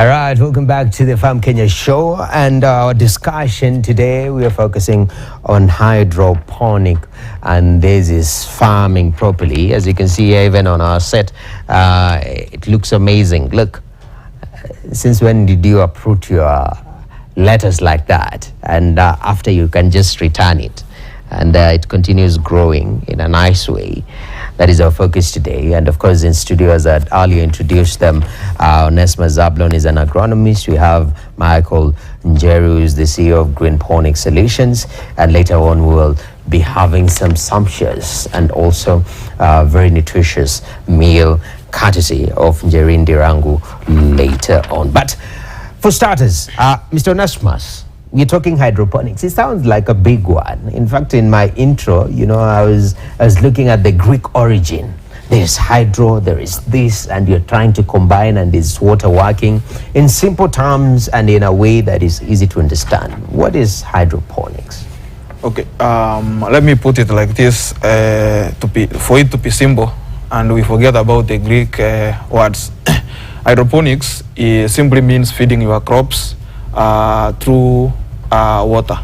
All right, welcome back to the Farm Kenya show, and our discussion today, we are focusing on hydroponic, and this is farming properly. As you can see here, even on our set, it looks amazing. Look, since when did you uproot your lettuce like that? And after, you can just return it, and it continues growing in a nice way. That is our focus today. And of course, in studio, as I earlier introduced them, Onesma Zablon is an agronomist. We have Michael Njeru, who is the CEO of Hydroponic Solutions. And later on, we will be having some sumptuous and also very nutritious meal courtesy of Njerin Dirangu later on. But for starters, Mr. Onesmus, we're talking hydroponics. It sounds like a big one. In fact, in my intro, you know, I was looking at the Greek origin. There's hydro, there is this, and you're trying to combine, and is water working in simple terms and in a way that is easy to understand. What is hydroponics? Okay, let me put it like this, for it to be simple, and we forget about the Greek words. Hydroponics simply means feeding your crops through water.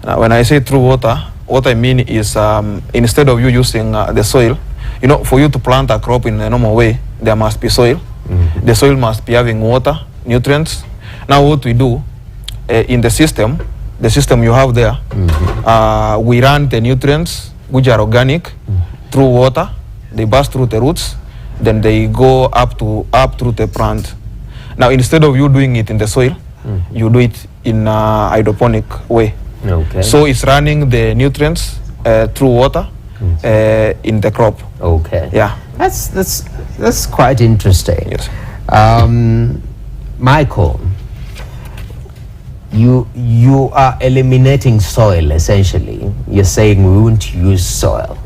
Now, when I say through water, what I mean is instead of you using the soil, you know, for you to plant a crop in a normal way, there must be soil. The soil must be having water, nutrients. Now what we do in the system you have there, we run the nutrients, which are organic, through water. They pass through the roots, then they go up through the plant. Now, instead of you doing it in the soil, you do it in a hydroponic way. Okay. So it's running the nutrients through water in the crop. Okay. Yeah. That's quite interesting. Yes. Michael, you are eliminating soil essentially. You're saying we won't use soil.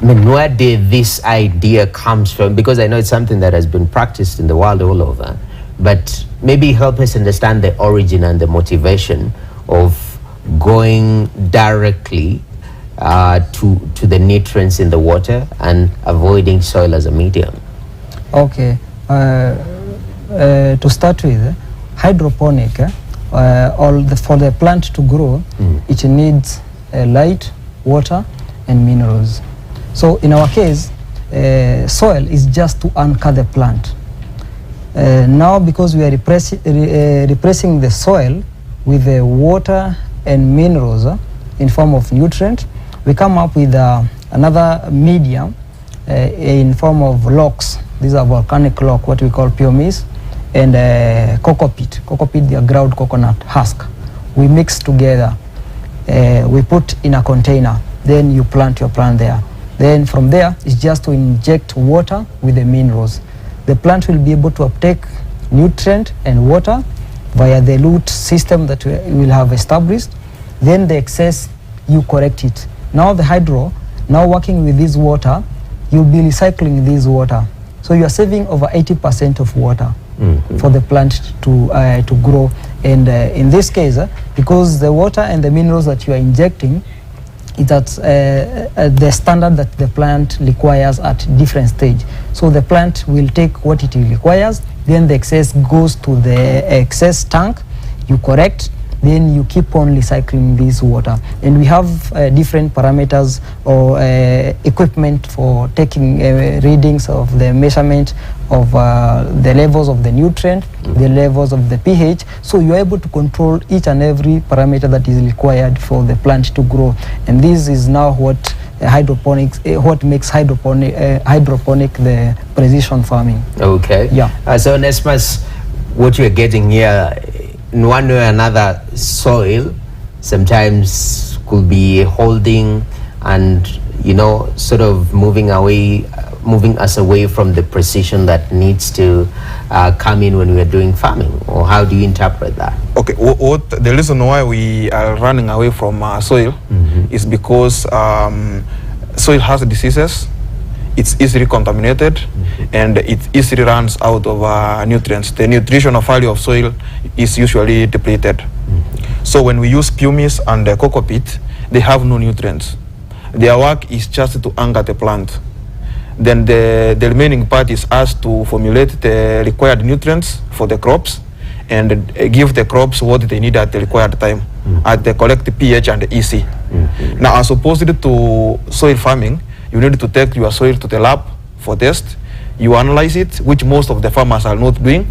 I mean, where did this idea comes from? Because I know it's something that has been practiced in the world all over, but maybe help us understand the origin and the motivation of going directly to the nutrients in the water and avoiding soil as a medium. Okay, to start with, hydroponic, for the plant to grow, it needs light, water, and minerals. So in our case, soil is just to anchor the plant. Now, because we are replacing the soil with the water and minerals in form of nutrient, we come up with another medium in form of logs. These are volcanic rock, what we call pumice, and cocoa peat, the ground coconut husk. We mix together, we put in a container, then you plant your plant there. Then from there, it's just to inject water with the minerals. The plant will be able to uptake nutrient and water via the root system that we will have established. Then the excess, you correct it. Now the hydro, now working with this water, you'll be recycling this water. So you are saving over 80% of water for the plant to grow. And in this case, because the water and the minerals that you are injecting, it's at the standard that the plant requires at different stage. So the plant will take what it requires, then the excess goes to the excess tank, you correct, then you keep on recycling this water. And we have different parameters or equipment for taking readings of the measurement of the levels of the nutrient, the levels of the pH. So you are able to control each and every parameter that is required for the plant to grow. And this is now what hydroponics, what makes hydroponic the precision farming. Okay. Yeah. So Onesmus, what you're getting here, in one way or another, soil sometimes could be holding and, you know, sort of moving us away from the precision that needs to come in when we are doing farming. Or how do you interpret that? Okay, the reason why we are running away from soil is because soil has diseases, it's easily contaminated, and it easily runs out of nutrients. The nutritional value of soil is usually depleted. So when we use pumice and cocoa peat, they have no nutrients. Their work is just to anchor the plant. Then the remaining part is asked to formulate the required nutrients for the crops and give the crops what they need at the required time at the correct pH and EC. Now, as opposed to soil farming, you need to take your soil to the lab for test. You analyze it, which most of the farmers are not doing,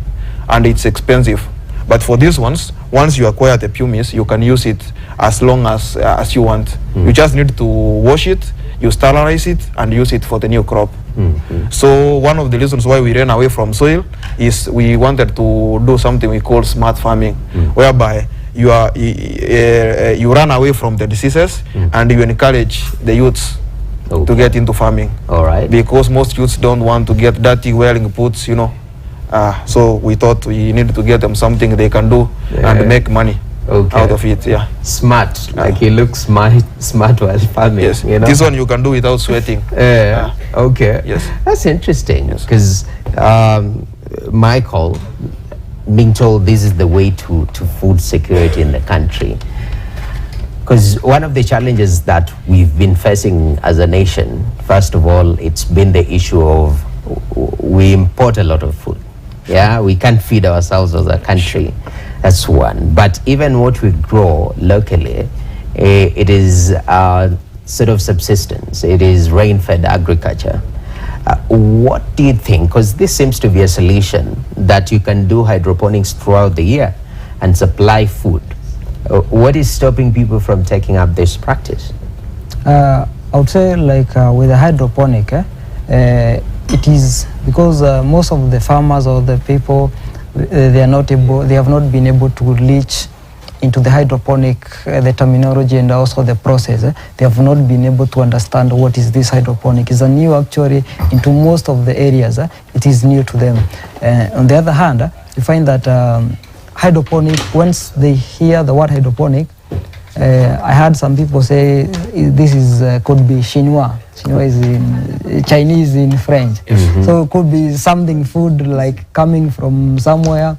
and it's expensive. But for these ones, once you acquire the pumice, you can use it as long as you want. You just need to wash it, you sterilize it, and use it for the new crop. So one of the reasons why we ran away from soil is we wanted to do something we call smart farming, whereby you run away from the diseases and you encourage the youths to get into farming. All right. Because most youths don't want to get dirty wearing boots, you know. So we thought we needed to get them something they can do and make money out of it. Yeah. Smart, like you look smart while farming. Yes. You know? This one you can do without sweating. Okay. Yes. That's interesting because Michael, being told this is the way to food security in the country. Because one of the challenges that we've been facing as a nation, first of all, it's been the issue of we import a lot of food. Yeah, we can't feed ourselves as a country. That's one. But even what we grow locally, it is sort of subsistence. It is rain-fed agriculture. What do you think? Because this seems to be a solution that you can do hydroponics throughout the year and supply food. What is stopping people from taking up this practice? I would say like with the hydroponic, it is because most of the farmers or the people, they have not been able to reach into the hydroponic, the terminology and also the process. They have not been able to understand what is this hydroponic. It's a new actually into most of the areas. It is new to them. On the other hand, you find that hydroponic, once they hear the word hydroponic, I heard some people say this is could be Chinois. Chinois is in Chinese in French. So it could be something food like coming from somewhere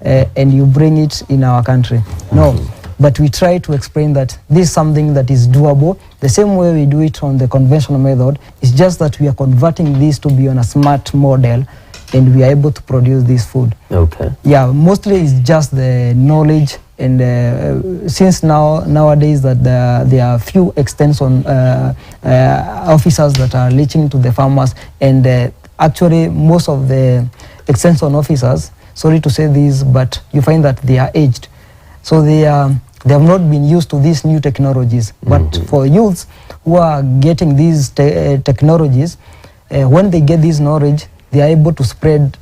and you bring it in our country. No, but we try to explain that this is something that is doable. The same way we do it on the conventional method, it's just that we are converting this to be on a smart model and we are able to produce this food. Okay. Yeah, mostly it's just the knowledge and since nowadays that there are few extension officers that are reaching to the farmers and actually most of the extension officers, sorry to say this, but you find that they are aged. So they have not been used to these new technologies. But for youths who are getting these technologies, when they get this knowledge, they are able to spread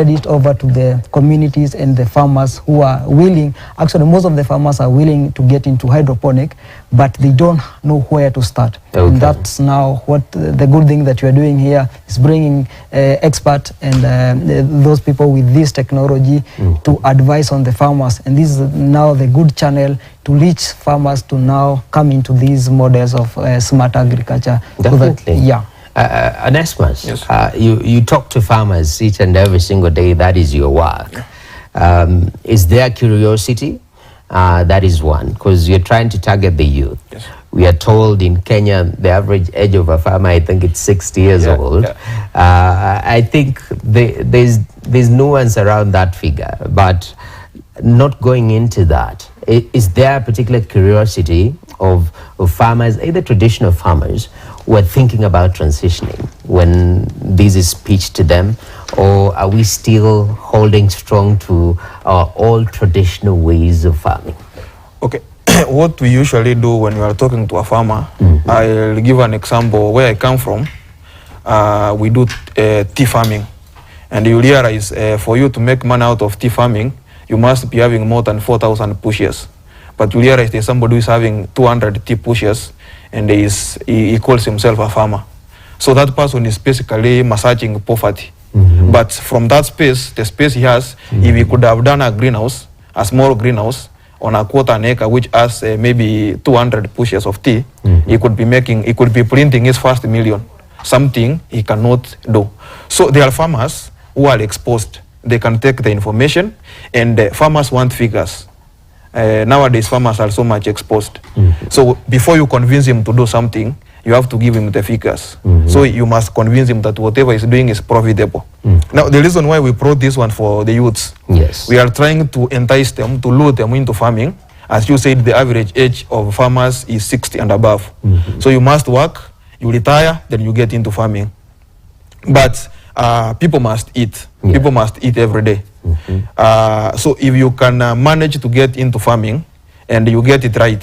it over to the communities and the farmers who are willing. Actually, most of the farmers are willing to get into hydroponic, but they don't know where to start. Okay. And that's now what the good thing that you are doing here is bringing experts and those people with this technology to advise on the farmers. And this is now the good channel to reach farmers to now come into these models of smart agriculture. Definitely. So that, yeah. Onesmus, yes. You talk to farmers each and every single day. That is your work. Is there curiosity? That is one, because you're trying to target the youth. Yes. We are told in Kenya the average age of a farmer, I think it's 60 years old. Yeah. I think there's nuance around that figure, but not going into that. Is there a particular curiosity of farmers, either traditional farmers, who are thinking about transitioning when this is pitched to them, or are we still holding strong to our old traditional ways of farming? Okay. What we usually do when we are talking to a farmer, I'll give an example where I come from. We do tea farming, and you realize for you to make money out of tea farming, you must be having more than 4,000 pushes. But you realize there's somebody who is having 200 tea pushes and he calls himself a farmer. So that person is basically massaging poverty. But from that space, the space he has, if he could have done a greenhouse, a small greenhouse on a quarter an acre, which has maybe 200 pushes of tea, he could be printing his first million, something he cannot do. So there are farmers who are exposed. They can take the information, and farmers want figures. Nowadays, farmers are so much exposed. So before you convince him to do something, you have to give him the figures. So you must convince him that whatever he's doing is profitable. Now, the reason why we brought this one for the youths, Yes. we are trying to entice them, to lure them into farming. As you said, the average age of farmers is 60 and above. So you must work, you retire, then you get into farming. But people must eat. Yeah. People must eat every day. So if you can manage to get into farming and you get it right,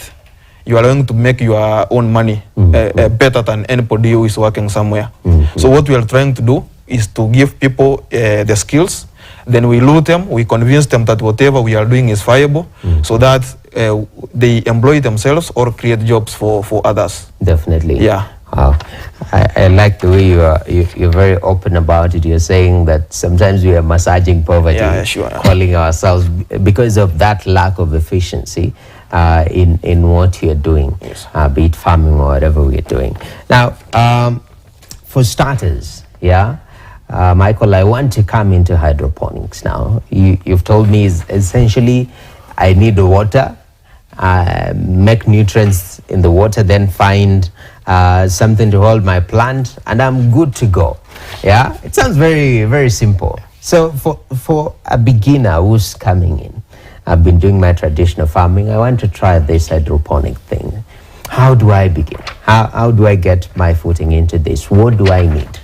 you are going to make your own money better than anybody who is working somewhere. So what we are trying to do is to give people the skills. Then we lure them, we convince them that whatever we are doing is viable, so that they employ themselves or create jobs for others. Definitely. Yeah. Wow. I like the way you're very open about it. You're saying that sometimes we are massaging poverty, Yeah, sure. calling ourselves because of that lack of efficiency in what you're doing, Yes. be it farming or whatever we're doing. Now, for starters, yeah, Michael, I want to come into hydroponics now. You've told me essentially I need the water, make nutrients in the water, then find something to hold my plant, and I'm good to go. Yeah, it sounds very, very simple. So for a beginner who's coming in, I've been doing my traditional farming, I want to try this hydroponic thing. How do I begin? How do I get my footing into this? What do I need?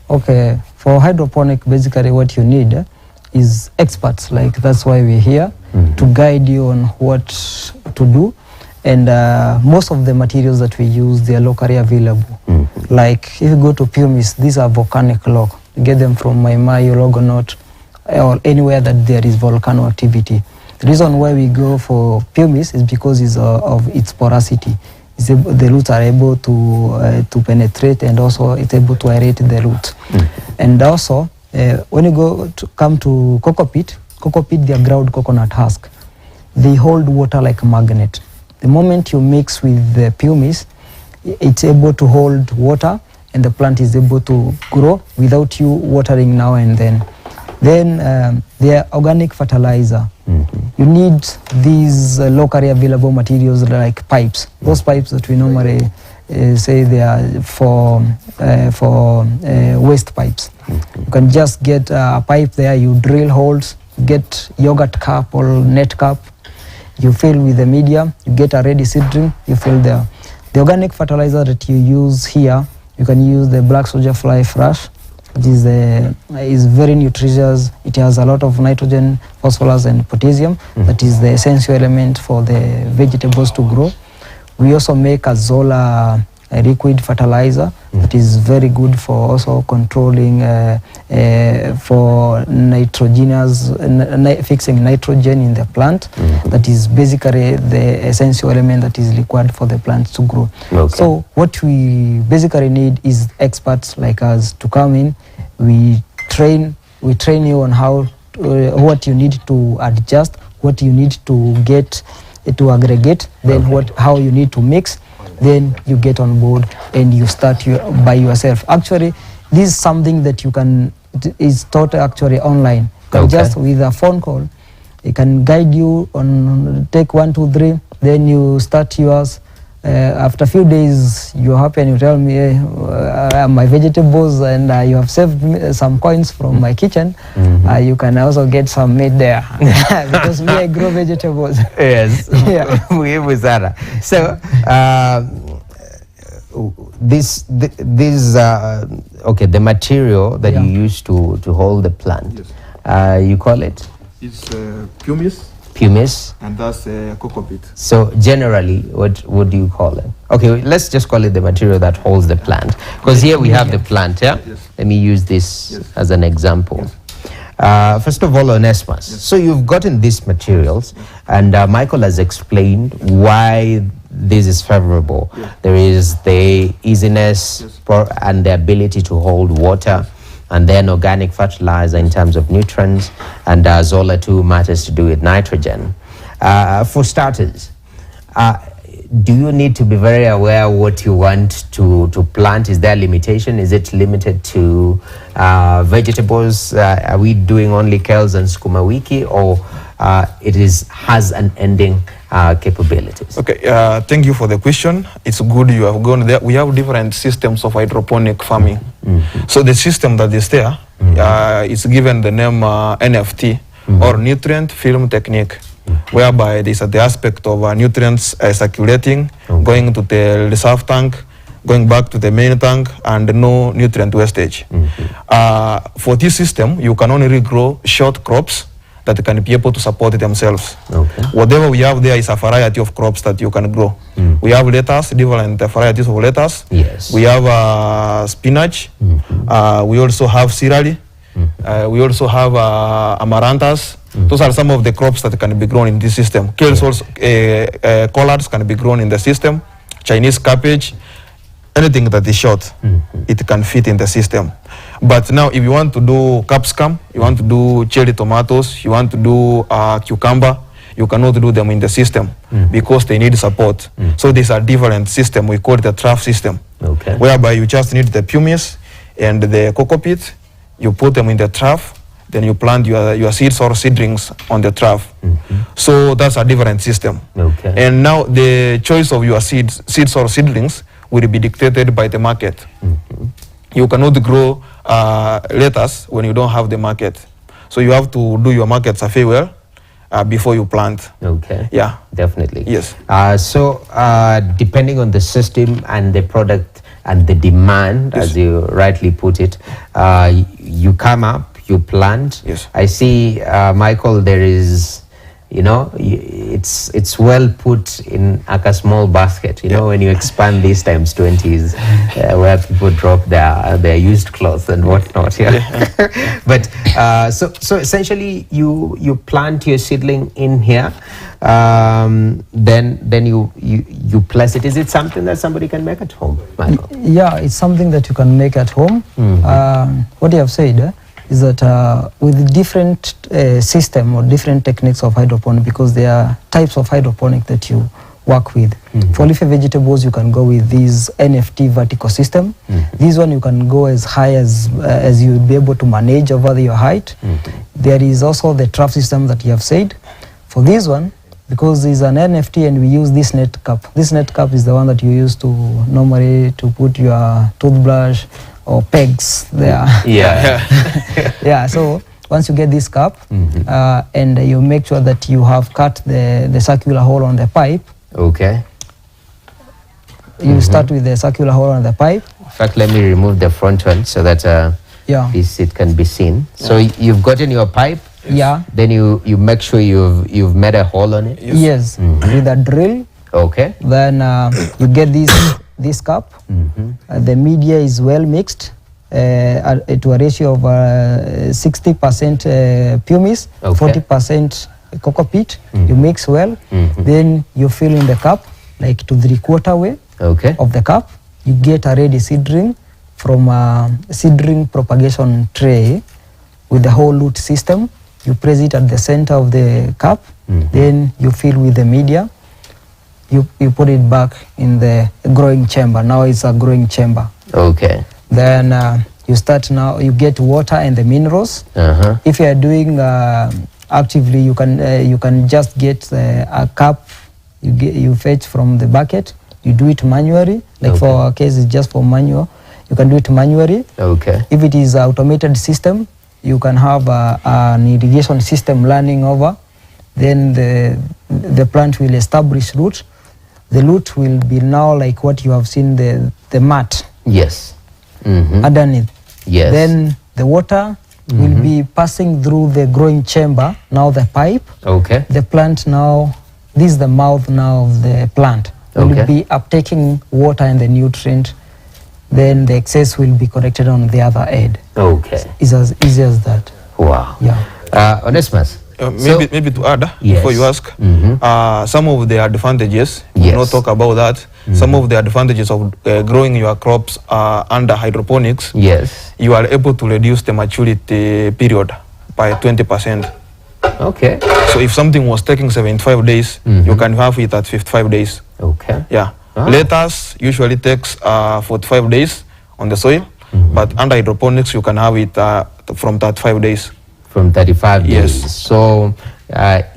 Okay, for hydroponic, basically what you need is experts. Like, that's why we're here, to guide you on what to do. And most of the materials that we use, they are locally available. Like, if you go to Pumice, these are volcanic rock. You get them from Maimai, Logonaut, or anywhere that there is volcano activity. The reason why we go for Pumice is because of its porosity. The roots are able to penetrate, and also it's able to aerate the roots. And also, when you come to cocoa peat, they are ground coconut husk. They hold water like a magnet. The moment you mix with the pumice, it's able to hold water, and the plant is able to grow without you watering now and then. Then they are organic fertilizer. You need these locally available materials like pipes. Those pipes that we normally say they are for waste pipes. You can just get a pipe there, you drill holes, get yogurt cup or net cup, you fill with the media, you get a ready seedling, you fill there. The organic fertilizer that you use here, you can use the black soldier fly fresh. It is very nutritious. It has a lot of nitrogen, phosphorus, and potassium. That is the essential element for the vegetables to grow. We also make a Zola liquid fertilizer that is very good for also controlling for nitrogenous, fixing nitrogen in the plant. That is basically the essential element that is required for the plant to grow. Okay. So what we basically need is experts like us to come in. We train you on how what you need to adjust, what you need to get to aggregate, then how you need to mix. Then you get on board and you start by yourself. Actually, this is something that you can, is taught actually online. Just with a phone call, it can guide you on take 1, 2, 3, then you start yours. After a few days, you're happy and you tell me, my vegetables, and you have saved me some coins from my kitchen. You can also get some meat there because me, I grow vegetables. Yes. Yeah. So okay, the material that you use to hold the plant, you call it? It's pumice. Pumice. And that's cocoa peat. So generally, what do you call it? Okay, let's just call it the material that holds the plant. Because here we have the plant, yeah? Yes. Let me use this as an example. First of all, Onesmus, so you've gotten these materials, and Michael has explained why this is favorable. There is the easiness and the ability to hold water, and then organic fertilizer in terms of nutrients, and Zola 2 matters to do with nitrogen. For starters, do you need to be very aware what you want to plant? Is there a limitation? Is it limited to vegetables? Are we doing only kales and sukuma wiki, or it has an ending capabilities? Okay, thank you for the question. It's good you have gone there. We have different systems of hydroponic farming. So the system that is there is given the name NFT, or nutrient film technique, whereby there is the aspect of nutrients circulating, going to the reserve tank, going back to the main tank, and no nutrient wastage. For this system, you can only grow short crops that can be able to support themselves. Okay. Whatever we have there is a variety of crops that you can grow. We have lettuce, different varieties of lettuce. Yes. We have spinach. We also have celery. We also have amaranthus. Those are some of the crops that can be grown in this system. Kales also, collards can be grown in the system. Chinese cabbage, anything that is short, it can fit in the system. But now if you want to do capsicum, you want to do cherry tomatoes, you want to do cucumber, you cannot do them in the system because they need support. So these are different system. We call it a trough system, whereby you just need the pumice and the cocoa pit, you put them in the trough, then you plant your seeds or seedlings on the trough. So that's a different system. And now the choice of your seeds or seedlings will be dictated by the market. You cannot grow lettuce when you don't have the market. So you have to do your market survey well before you plant. Okay. Yeah. Definitely. Yes. So depending on the system and the product and the demand, as you rightly put it, you come up, you plant. Yes. I see, Michael, there is, you know, it's well put in like a small basket, you know, when you expand these times 20s, where people drop their used clothes and whatnot. But so essentially you plant your seedling in here, then you place it. Is it something that somebody can make at home, Michael? Yeah, it's something that you can make at home. What you have said is that with different system or different techniques of hydroponic, because there are types of hydroponic that you work with. For leafy vegetables, you can go with this NFT vertical system. This one you can go as high as you would be able to manage over your height. There is also the trough system that you have said. For this one, because it's an NFT and we use this net cap. This net cap is the one that you use to normally to put your toothbrush or pegs there. Yeah, so once you get this cup and you make sure that you have cut the circular hole on the pipe. Okay. You start with the circular hole on the pipe. In fact, let me remove the front one so that it can be seen. So you've gotten your pipe. Yeah. Then you make sure you've made a hole on it. Yes. With a drill. Okay. Then you get this cup. The media is well mixed to a ratio of 60% pumice, 40% cocoa peat. You mix well. Then you fill in the cup like to 3/4 way of the cup. You get a ready seedling from a seedling propagation tray with the whole root system. You place it at the center of the cup. Then you fill with the media. You put it back in the growing chamber. Now it's a growing chamber. Okay. Then you start now. You get water and the minerals. If you are doing actively, you can just get a cup. You fetch from the bucket. You do it manually. Like for our case, it's just for manual. You can do it manually. Okay. If it is an automated system, you can have an irrigation system running over. Then the plant will establish roots. The root will be now like what you have seen, the mat. Yes. Underneath. Yes. Then the water will be passing through the growing chamber. Now the pipe. Okay. The plant now, this is the mouth now of the plant. Will be uptaking water and the nutrient. Then the excess will be collected on the other end. Okay. It's as easy as that. Wow. Yeah. Onesimus. Maybe to add before you ask, some of the advantages, we'll not talk about that. Some of the advantages of growing your crops under hydroponics, you are able to reduce the maturity period by 20%. Okay. So if something was taking 75 days, you can have it at 55 days. Okay. Yeah. Lettuce usually takes 45 days on the soil, but under hydroponics you can have it from 35 days. From 35 Yes. days. So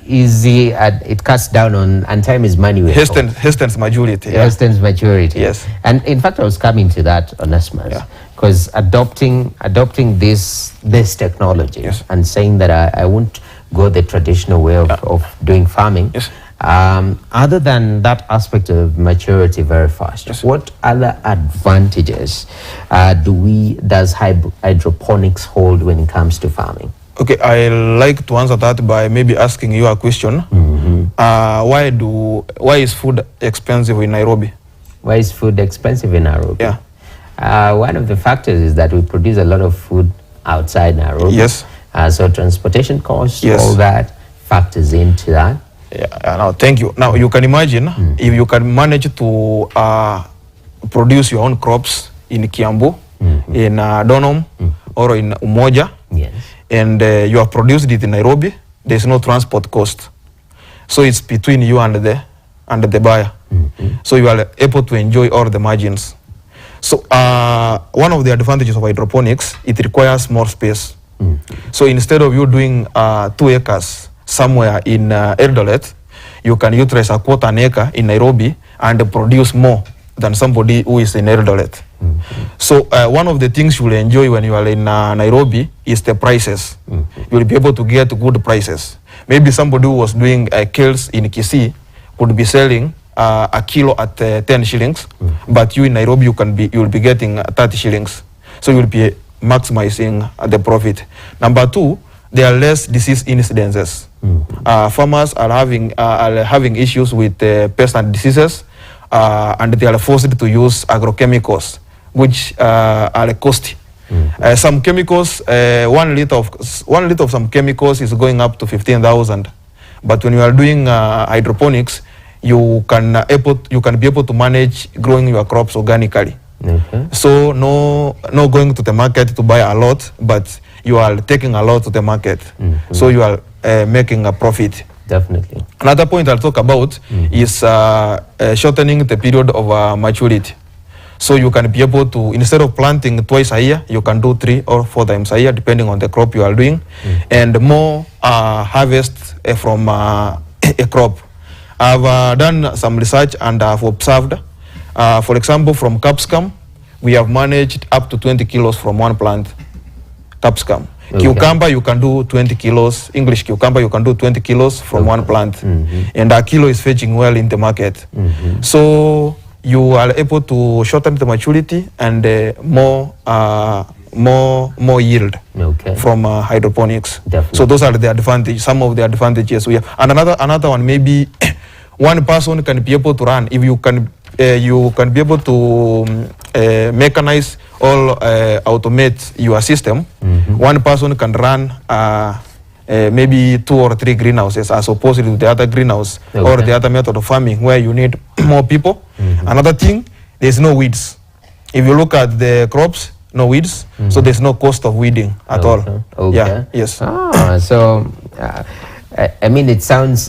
easy, it cuts down on, and time is money. Hastens majority. Yeah. Hastens maturity. Yes. And in fact, I was coming to that, Onesimus, because adopting this technology, Yes. and saying that I won't go the traditional way of doing farming. Yes. Other than that aspect of maturity very fast, Yes. what other advantages does hydroponics hold when it comes to farming? Okay, I like to answer that by maybe asking you a question. Why is food expensive in Nairobi? Why is food expensive in Nairobi? Yeah. One of the factors is that we produce a lot of food outside Nairobi. Yes. So transportation costs, Yes. all that factors into that. Yeah. Now, thank you. Now, you can imagine if you can manage to produce your own crops in Kiambu, in Donholm, or in Umoja, Yes. and you have produced it in Nairobi, there's no transport cost. So it's between you and the buyer. So you are able to enjoy all the margins. So one of the advantages of hydroponics, it requires more space. So instead of you doing 2 acres somewhere in Eldoret, you can utilize a quarter an acre in Nairobi and produce more than somebody who is in Eldoret. So one of the things you will enjoy when you are in Nairobi is the prices. You will be able to get good prices. Maybe somebody who was doing kales in Kisii could be selling a kilo at 10 shillings, but you in Nairobi you will be getting 30 shillings. So you will be maximizing the profit. Number 2, there are less disease incidences. Farmers are having issues with pests and diseases, and they are forced to use agrochemicals, which are costly. Some chemicals, 1 liter of some chemicals is going up to 15,000. But when you are doing hydroponics, you can be able to manage growing your crops organically. Okay. So no going to the market to buy a lot, but you are taking a lot to the market. So you are making a profit. Definitely. Another point I'll talk about is shortening the period of maturity. So you can be able to, instead of planting twice a year, you can do 3 or 4 times a year, depending on the crop you are doing, and more harvest from a crop. I've done some research and I've observed, for example, from capsicum, we have managed up to 20 kilos from one plant. Capsicum. Okay. Cucumber, you can do 20 kilos. English cucumber, you can do 20 kilos from one plant. And a kilo is fetching well in the market. So you are able to shorten the maturity and more yield from hydroponics. Definitely. So those are the advantages, some of the advantages we have. And another one, maybe one person can be able to run. If you can be able to mechanize or automate your system. One person can run maybe 2 or 3 greenhouses as opposed to the other greenhouse or the other method of farming where you need more people. Another thing, there's no weeds. If you look at the crops, no weeds, so there's no cost of weeding at all. Okay. Yeah. Yes. So I mean, it sounds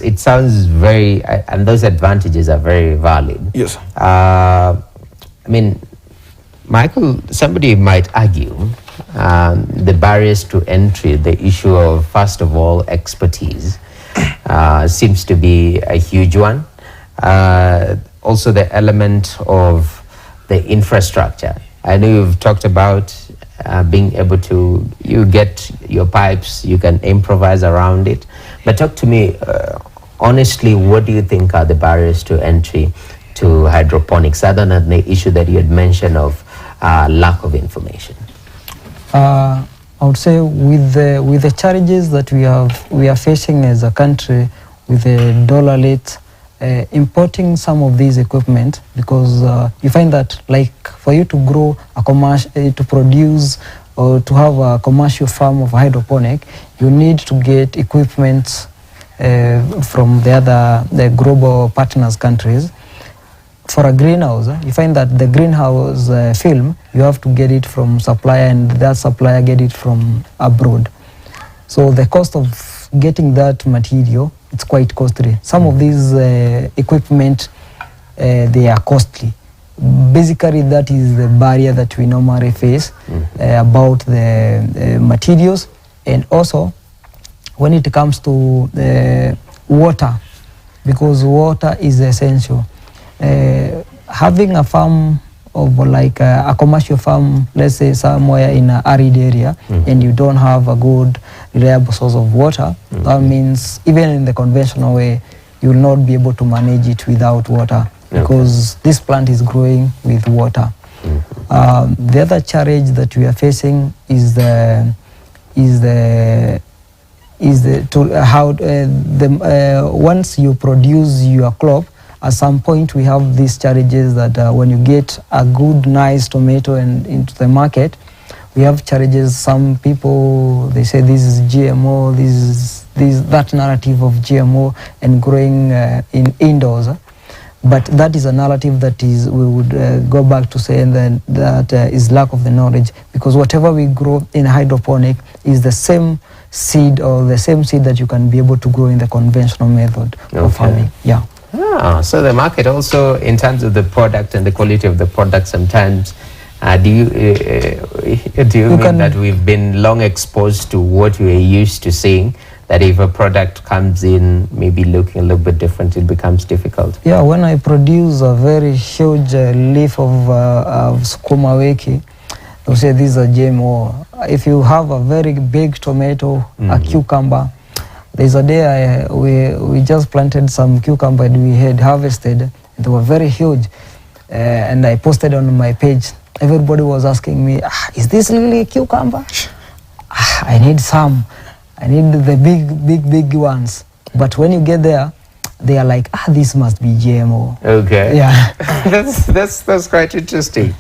very, and those advantages are very valid. Yes. I mean, Michael, somebody might argue the barriers to entry, the issue of, first of all, expertise, seems to be a huge one. Also, the element of the infrastructure. I know you've talked about being able to, you get your pipes, you can improvise around it. But talk to me, honestly, what do you think are the barriers to entry to hydroponics, other than the issue that you had mentioned of lack of information? I would say with the challenges that we are facing as a country with the dollar rate, importing some of these equipment, because you find that, like, for you to grow a commercial, to produce or to have a commercial farm of hydroponic, you need to get equipment from the global partners countries. For a greenhouse, you find that the greenhouse film, you have to get it from supplier, and that supplier get it from abroad. So the cost of getting that material, it's quite costly. Some of these equipment, they are costly. Basically, that is the barrier that we normally face about the materials. And also, when it comes to water, because water is essential. Having a farm of like a commercial farm, let's say somewhere in an arid area, and you don't have a good reliable source of water, that means even in the conventional way, you will not be able to manage it without water, because this plant is growing with water. The other challenge that we are facing is once you produce your crop, at some point we have these challenges that when you get a good, nice tomato into the market, we have challenges. Some people, they say this is GMO, that narrative of GMO and growing in indoors. But that is a narrative that is, we would go back to saying that is lack of the knowledge, because whatever we grow in hydroponic is the same seed or the same seed that you can be able to grow in the conventional method of farming. Yeah. Ah, so the market also, in terms of the product and the quality of the product, sometimes do you mean that we've been long exposed to what we are used to seeing, that if a product comes in maybe looking a little bit different, it becomes difficult? Yeah, when I produce a very huge leaf of sukuma wiki, they'll say this is a GMO. If you have a very big tomato, a cucumber, there's a day we just planted some cucumber and we had harvested. They were very huge, and I posted on my page. Everybody was asking me, is this really a cucumber? I need some. I need the big ones. But when you get there, they are like, this must be GMO. Okay. Yeah. that's quite interesting.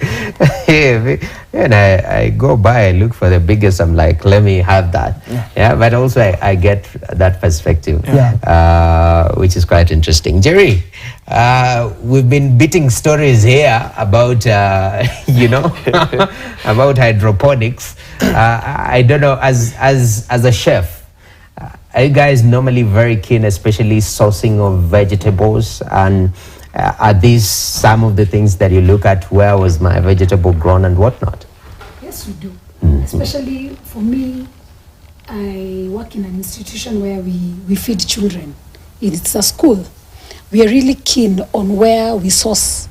Yeah, and I go by, I look for the biggest, I'm like, let me have that. Yeah, but also I get that perspective, which is quite interesting. Jerry, we've been beating stories here about, about hydroponics. I don't know, as a chef, are you guys normally very keen, especially sourcing of vegetables? And are these some of the things that you look at? Where was my vegetable grown and whatnot? Yes, we do. Especially for me, I work in an institution where we feed children. It's a school. We are really keen on where we source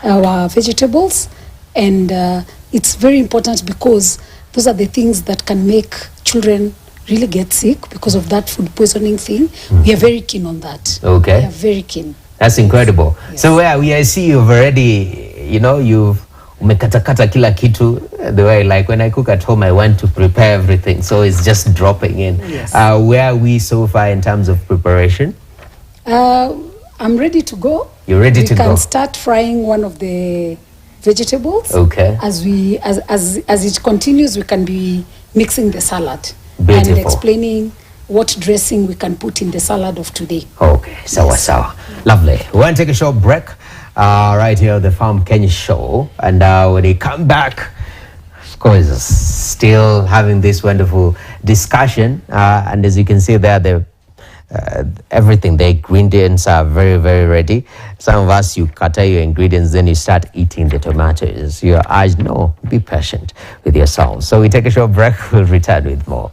our vegetables, and it's very important because those are the things that can make children really get sick because of that food poisoning thing. We are very keen on that. Okay. We are very keen. That's incredible. Yes. So I see you've already, you've umekatakata kila kitu. The way, like when I cook at home, I want to prepare everything. So it's just dropping in. Yes. Where are we so far in terms of preparation? I'm ready to go. You're ready to go? We can start frying one of the vegetables. Okay. As it continues, we can be mixing the salad. Beautiful. And explaining what dressing we can put in the salad of today. Okay, sawa. Lovely. We're going to take a short break right here on the Farm Kenya show. And when we come back, of course, still having this wonderful discussion. And as you can see there, everything, the ingredients are very, very ready. Some of us, you cut out your ingredients, then you start eating the tomatoes. Your eyes, no, be patient with yourselves. So we take a short break, we'll return with more.